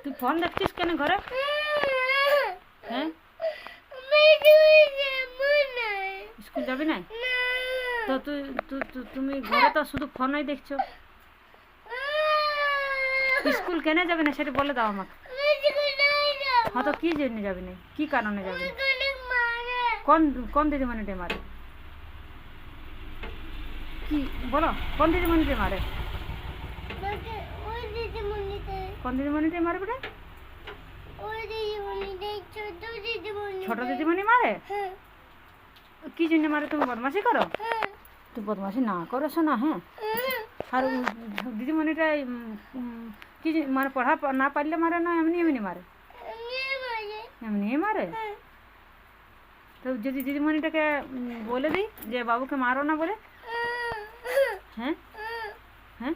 তুই ফোন দেখছিস কেন ঘরে? হ্যাঁ, স্কুল যাবি না তো? তুমি ঘরে তো শুধু ফোনই দেখছো। স্কুল কেন যাবে না সেটা বলে দাও আমাকে। হ্যাঁ, তো কি জন্য যাবি না? কি কারণে যাবি? কোন কোন দিদিমণিটা মারে? কি বলো, কোন দিদিমণিটা মারে? কোন দিদিমণিটা মারে বেটা? ছোট দিদিমণি মারে? কি জন্য মারে? তুমি বদমাশি করো? তুই বদমাশি না করো শোনা। হ্যাঁ, আর দিদিমণিটা কি মানে পড়া না পারলে মারে না এমনি এমনি মারে? এমনি মারে। তো যদি দিদিমণিটাকে বলে দিই যে বাবুকে মারো না বলে। হ্যাঁ, হ্যাঁ,